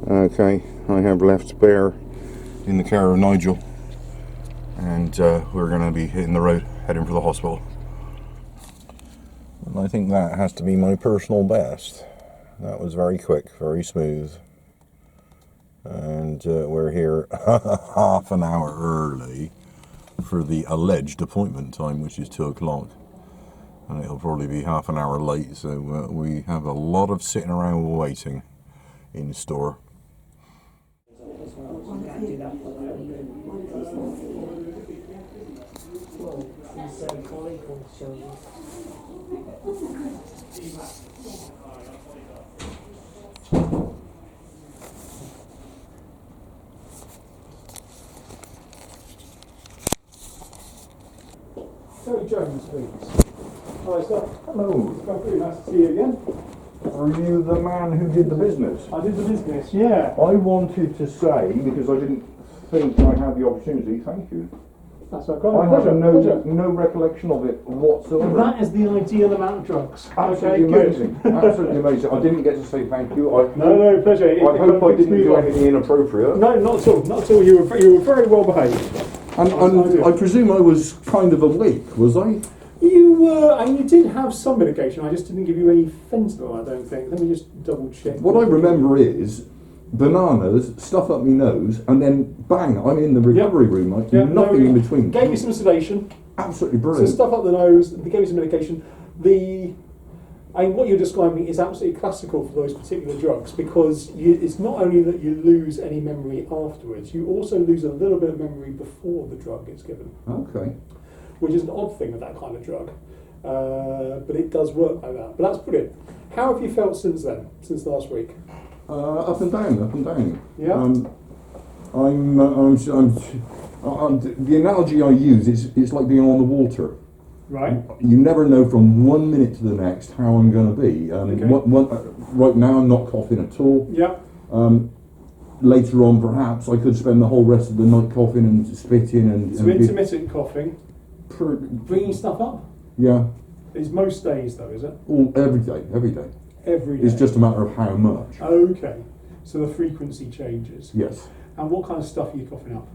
Okay, I have left Bear in the care of Nigel, and we're going to be hitting the road, heading for the hospital. And I think that has to be my personal best. That was very quick, very smooth. And we're here half an hour early for the alleged appointment time, which is 2 o'clock. And it'll probably be half an hour late, so we have a lot of sitting around waiting in store. Terry Jones, please. Hi, sir. Hello. It's very nice to see you again. Are you the man who did the business? I did the business, yeah. I wanted to say, because I didn't think I had the opportunity, thank you. That's okay. I have no recollection of it whatsoever. That is the ideal amount of drugs. Absolutely amazing. Absolutely amazing. I didn't get to say thank you. No, pleasure. I hope I didn't do anything inappropriate. No, not at all. Not at all. You were very well behaved. And I presume I was kind of awake, was I? You were, and you did have some medication. I just didn't give you any fentanyl, I don't think. Let me just double check. What I remember is bananas, stuff up my nose, and then bang, I'm in the recovery room. Like nothing in between. Gave you some sedation. Absolutely brilliant. Some stuff up the nose. They gave you some medication. What you're describing is absolutely classical for those particular drugs, because it's not only that you lose any memory afterwards, you also lose a little bit of memory before the drug gets given. Okay. Which is an odd thing with that kind of drug, but it does work like that. But that's brilliant. How have you felt since then, since last week? Up and down, up and down. Yeah. The analogy I use is it's like being on the water. Right. You never know from 1 minute to the next how I'm going to be. Right now I'm not coughing at all. Yeah. Later on, perhaps I could spend the whole rest of the night coughing and spitting and. So intermittent coughing. Bringing stuff up. Yeah. It's most days though, is it? Every day. Every day. Every day. It's just a matter of how much. Okay. So the frequency changes. Yes. And what kind of stuff are you coughing up?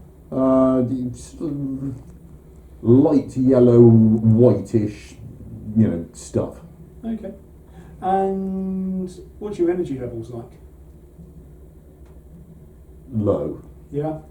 Light yellow, whitish, stuff. Okay. And what's your energy levels like? Low. Yeah.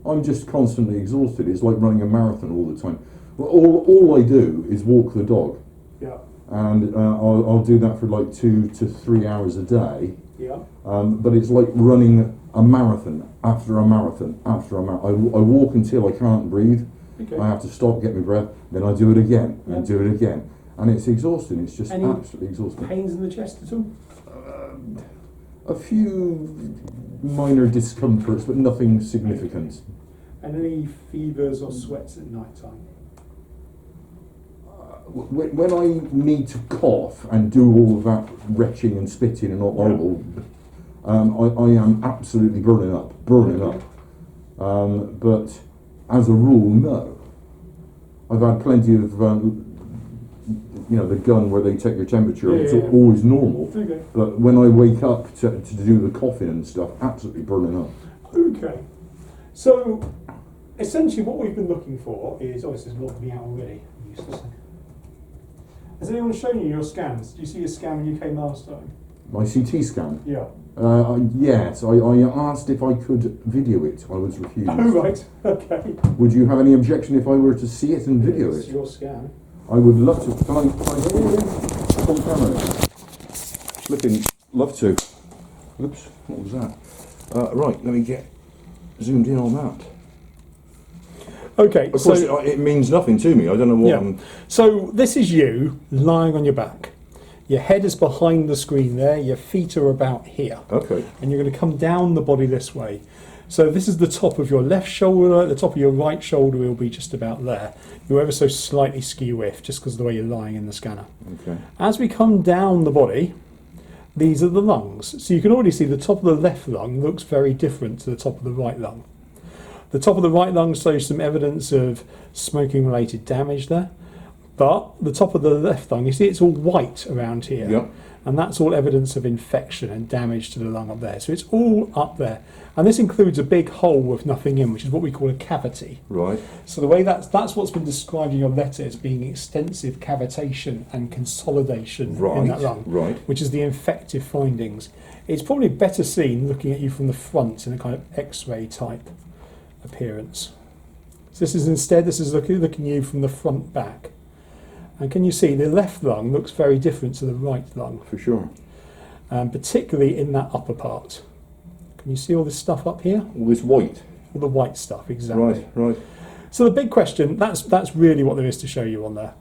I'm just constantly exhausted. It's like running a marathon all the time. Well, all I do is walk the dog. Yeah. And I'll do that for like 2 to 3 hours a day. Yeah. But it's like running a marathon after a marathon after a marathon. I walk until I can't breathe. Okay. I have to stop, get my breath, then I do it again and do it again. And it's exhausting. It's just absolutely exhausting. Pains in the chest at all? A few minor discomforts, but nothing significant. And any fevers or sweats at night time? When I need to cough and do all of that retching and spitting and all horrible, I am absolutely burning up. But as a rule, no. I've had plenty of, the gun where they take your temperature. It's always normal. Okay. But when I wake up to do the coughing and stuff, absolutely burning up. Okay. So, essentially what we've been looking for is, this is logged me out already. Has anyone shown you your scans? Did you see your scan when you came last time? My CT scan? Yeah. Yes, I asked if I could video it. I was refused. Oh, right. Okay. Would you have any objection if I were to see it and video it? It's your scan. I would love to. Can I on camera? Flipping, love to. Oops, what was that? Right, let me get zoomed in on that. Okay, of course, it means nothing to me. I don't know what. Yeah. So this is you lying on your back. Your head is behind the screen there. Your feet are about here. Okay. And you're going to come down the body this way. So this is the top of your left shoulder. The top of your right shoulder will be just about there. You're ever so slightly skew-whiff just because of the way you're lying in the scanner. Okay. As we come down the body, these are the lungs. So you can already see the top of the left lung looks very different to the top of the right lung. The top of the right lung shows some evidence of smoking-related damage there. But the top of the left lung, you see it's all white around here. Yep. And that's all evidence of infection and damage to the lung up there. So it's all up there. And this includes a big hole with nothing in, which is what we call a cavity. Right. So the way that's what's been described in your letter as being extensive cavitation and consolidation in that lung, Right. which is the infective findings. It's probably better seen looking at you from the front in a kind of X-ray type appearance. So this is looking at you from the front back. And can you see the left lung looks very different to the right lung, For sure. particularly in that upper part. Can you see all this stuff up here? All this white. All the white stuff, exactly. Right, right. So the big question, that's really what there is to show you on there.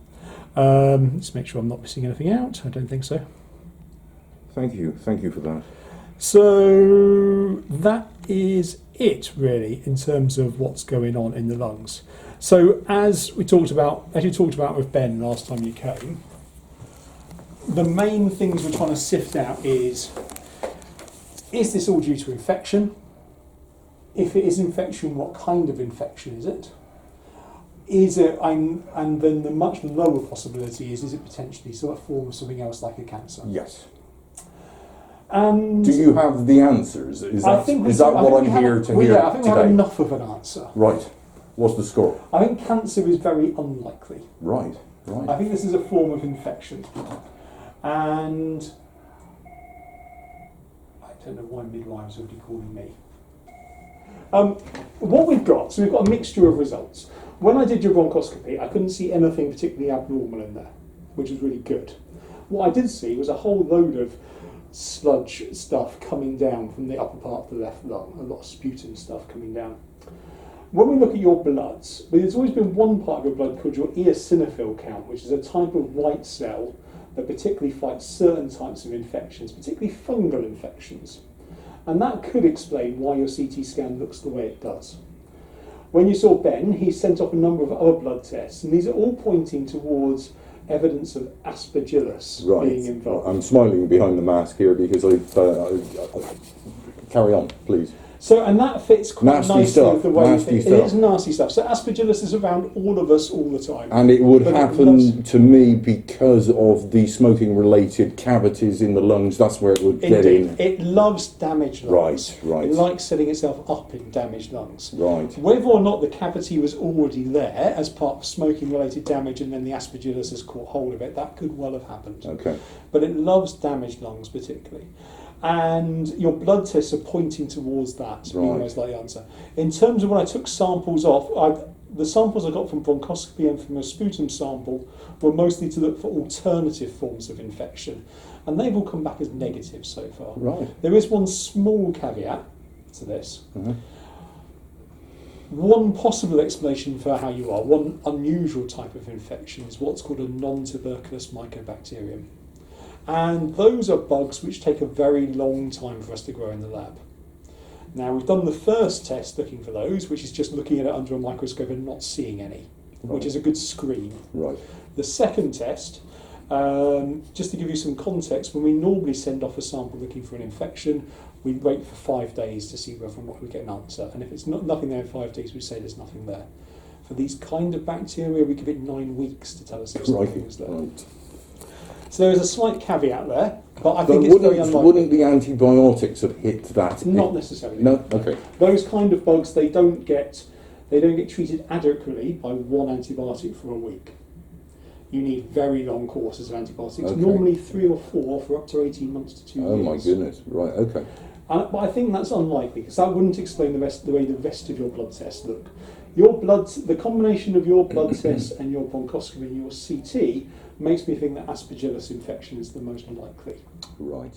Let's make sure I'm not missing anything out. I don't think so. Thank you for that. So that is it really in terms of what's going on in the lungs. So as you talked about with Ben last time you came, the main things we're trying to sift out is this all due to infection? If it is infection, what kind of infection is it? And then the much lower possibility is it potentially sort of form of something else like a cancer? Yes. And Do you have the answers? Is that what I'm here to hear I think we have today? enough of an answer. Right. What's the score? I think cancer is very unlikely. Right, I right. think this is a form of infection. And I don't know why midwives would be calling me. What we've got a mixture of results. When I did your bronchoscopy, I couldn't see anything particularly abnormal in there, which was really good. What I did see was a whole load of sludge stuff coming down from the upper part of the left lung, a lot of sputum stuff coming down. When we look at your bloods, there's always been one part of your blood called your eosinophil count, which is a type of white cell that particularly fights certain types of infections, particularly fungal infections. And that could explain why your CT scan looks the way it does. When you saw Ben, he sent off a number of other blood tests, and these are all pointing towards evidence of Aspergillus being involved. I'm smiling behind the mask here because carry on, please. So, and that fits quite Nasty nicely stuff, with the way nasty it stuff. is nasty stuff. So Aspergillus is around all of us all the time. And it would But happen to me because of the smoking-related cavities in the lungs. That's where it would get in. It loves damaged lungs. Right. It likes setting itself up in damaged lungs. Right. Whether or not the cavity was already there as part of smoking-related damage and then the Aspergillus has caught hold of it, that could well have happened. Okay. But it loves damaged lungs particularly. And your blood tests are pointing towards that, so being the most likely answer. In terms of when I took samples off, the samples I got from bronchoscopy and from a sputum sample were mostly to look for alternative forms of infection. And they've all come back as negative so far. Right. There is one small caveat to this. Mm-hmm. One possible explanation for how you are, one unusual type of infection, is what's called a non-tuberculous mycobacterium. And those are bugs which take a very long time for us to grow in the lab. Now, we've done the first test looking for those, which is just looking at it under a microscope and not seeing any, which is a good screen. Right. The second test, just to give you some context, when we normally send off a sample looking for an infection, we wait for 5 days to see whether or not we get an answer. And if it's nothing there in 5 days, we say there's nothing there. For these kind of bacteria, we give it 9 weeks to tell us if something is there. Right. So there is a slight caveat there, but I think it's very unlikely. Wouldn't the antibiotics have hit that? Not necessarily. No? Okay. Those kind of bugs, they don't get treated adequately by one antibiotic for a week. You need very long courses of antibiotics, Okay. normally 3 or 4 for up to 18 months to 2 years. Oh my goodness. Right, okay. But I think that's unlikely, because that wouldn't explain the way the rest of your blood tests look. The combination of your blood tests and your bronchoscopy and your CT makes me think that Aspergillus infection is the most likely. Right.